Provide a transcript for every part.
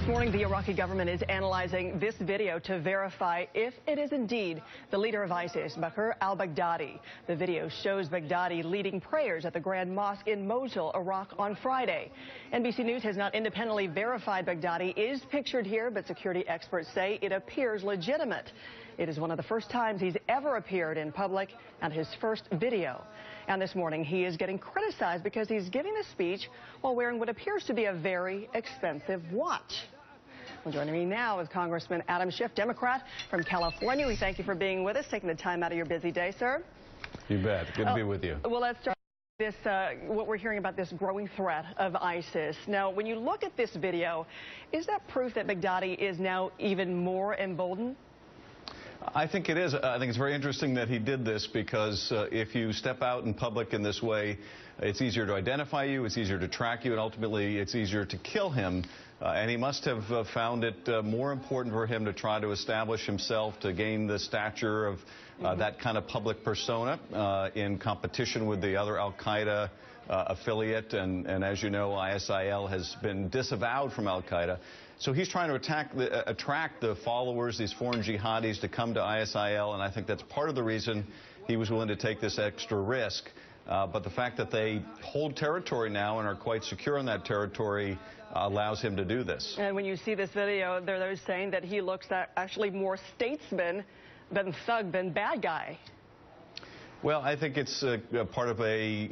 This morning, the Iraqi government is analyzing this video to verify if it is indeed the leader of ISIS, Bakr al-Baghdadi. The video shows Baghdadi leading prayers at the Grand Mosque in Mosul, Iraq, on Friday. NBC News has not independently verified Baghdadi is pictured here, but security experts say it appears legitimate. It is one of the first times he's ever appeared in public and his first video. And this morning, he is getting criticized because he's giving a speech while wearing what appears to be a very expensive watch. Well, joining me now is Congressman Schiff, Democrat from California. We thank you for being with us, taking the time out of your busy day, sir. You bet. Good to be with you. Well, let's start with this, what we're hearing about this growing threat of ISIS. Now, when you look at this video, is that proof that Baghdadi is now even more emboldened? I think it is. I think it's very interesting that he did this because if you step out in public in this way, it's easier to identify you, it's easier to track you, and ultimately it's easier to kill him. And he must have found it more important for him to try to establish himself, to gain the stature of that kind of public persona in competition with the other al-Qaeda affiliate. And as you know, ISIL has been disavowed from al-Qaeda. So he's trying to attract the followers, these foreign jihadis, to come to ISIL, and I think that's part of the reason he was willing to take this extra risk. But the fact that they hold territory now and are quite secure in that territory allows him to do this. And when you see this video, there are those saying that he looks actually more statesman than thug than bad guy. Well, I think it's part of a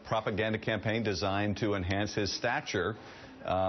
propaganda campaign designed to enhance his stature.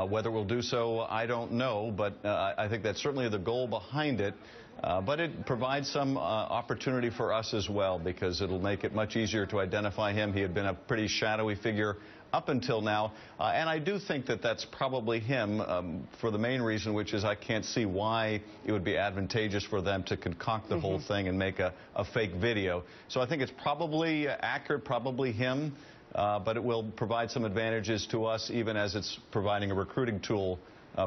Whether we'll do so, I don't know, but I think that's certainly the goal behind it. But it provides some opportunity for us as well, because it'll make it much easier to identify him. He had been a pretty shadowy figure up until now, and I do think that that's probably him for the main reason, which is I can't see why it would be advantageous for them to concoct the whole thing and make a fake video. So I think it's probably accurate, probably him. But it will provide some advantages to us, even as it's providing a recruiting tool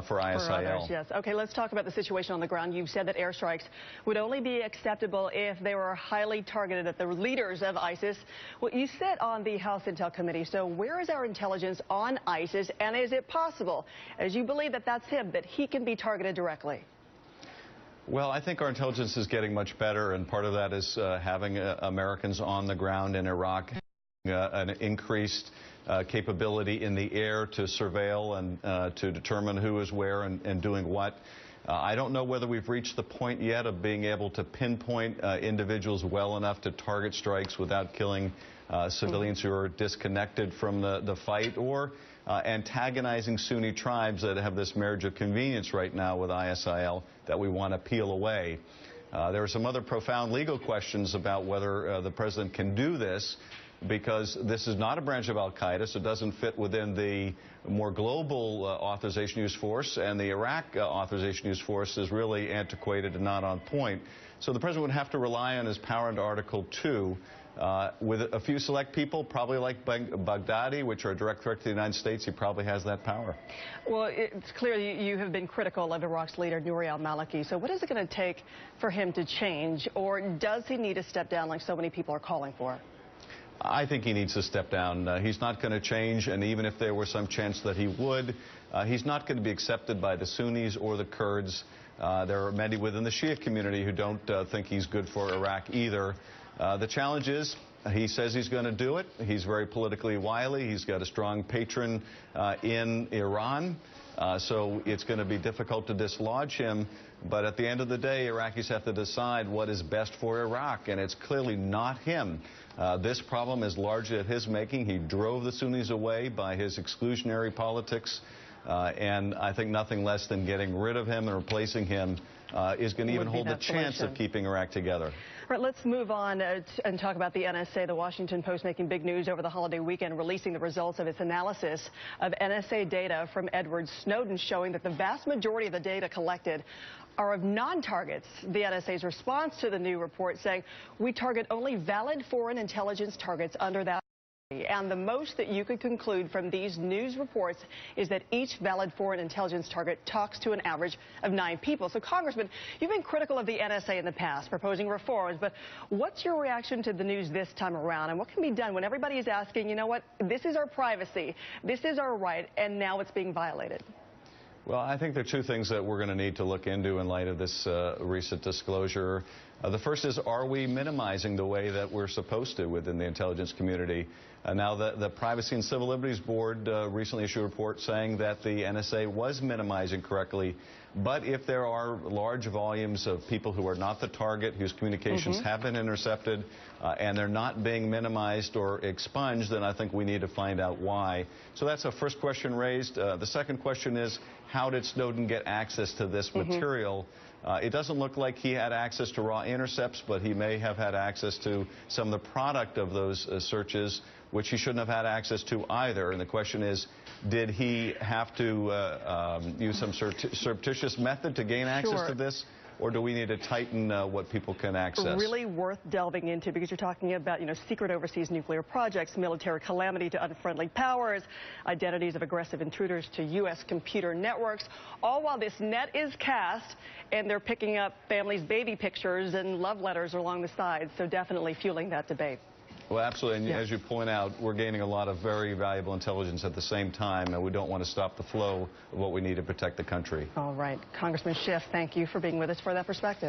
for ISIL. For others, yes. Okay, let's talk about the situation on the ground. You've said that airstrikes would only be acceptable if they were highly targeted at the leaders of ISIS. Well, you sit on the House Intel Committee, so where is our intelligence on ISIS, and is it possible, as you believe that that's him, that he can be targeted directly? Well, I think our intelligence is getting much better, and part of that is having Americans on the ground in Iraq. An increased capability in the air to surveil and to determine who is where and doing what. I don't know whether we've reached the point yet of being able to pinpoint individuals well enough to target strikes without killing civilians who are disconnected from the fight, or antagonizing Sunni tribes that have this marriage of convenience right now with ISIL that we want to peel away. There are some other profound legal questions about whether the president can do this, because this is not a branch of al-Qaeda, so it doesn't fit within the more global authorization use force, and the Iraq authorization use force is really antiquated and not on point. So the president would have to rely on his power under Article 2 with a few select people, probably like Baghdadi, which are a direct threat to the United States. He probably has that power. Well, it's clear you have been critical of Iraq's leader, Al-Maliki. So what is it going to take for him to change, or does he need to step down like so many people are calling for? I think he needs to step down. He's not going to change, and even if there were some chance that he would, he's not going to be accepted by the Sunnis or the Kurds. There are many within the Schiff community who don't think he's good for Iraq either. The challenge is, he says he's going to do it. He's very politically wily. He's got a strong patron in Iran. So it's going to be difficult to dislodge him. But at the end of the day, Iraqis have to decide what is best for Iraq, and it's clearly not him. This problem is largely at his making. He drove the Sunnis away by his exclusionary politics, and I think nothing less than getting rid of him and replacing him is going to even hold the chance of keeping Iraq together. Right, let's move on and talk about the NSA. The Washington Post making big news over the holiday weekend, releasing the results of its analysis of NSA data from Edward Snowden, showing that the vast majority of the data collected are of non-targets. The NSA's response to the new report saying, we target only valid foreign intelligence targets under that. And the most that you could conclude from these news reports is that each valid foreign intelligence target talks to an average of 9 people. So, Congressman, you've been critical of the NSA in the past, proposing reforms, but what's your reaction to the news this time around? And what can be done when everybody is asking, you know what, this is our privacy, this is our right, and now it's being violated? Well, I think there are two things that we're going to need to look into in light of this recent disclosure. The first is, are we minimizing the way that we're supposed to within the intelligence community? Now, the Privacy and Civil Liberties Board recently issued a report saying that the NSA was minimizing correctly. But if there are large volumes of people who are not the target, whose communications have been intercepted, and they're not being minimized or expunged, then I think we need to find out why. So that's a first question raised. The second question is, how did Snowden get access to this material? It doesn't look like he had access to raw intercepts, but he may have had access to some of the product of those searches, which he shouldn't have had access to either. And the question is, did he have to use some surreptitious method to gain access to this? Or do we need to tighten what people can access? Really worth delving into, because you're talking about, secret overseas nuclear projects, military calamity to unfriendly powers, identities of aggressive intruders to U.S. computer networks, all while this net is cast and they're picking up families' baby pictures and love letters along the sides. So definitely fueling that debate. Well, absolutely. And as you point out, we're gaining a lot of very valuable intelligence at the same time, and we don't want to stop the flow of what we need to protect the country. All right. Congressman Schiff, thank you for being with us for that perspective.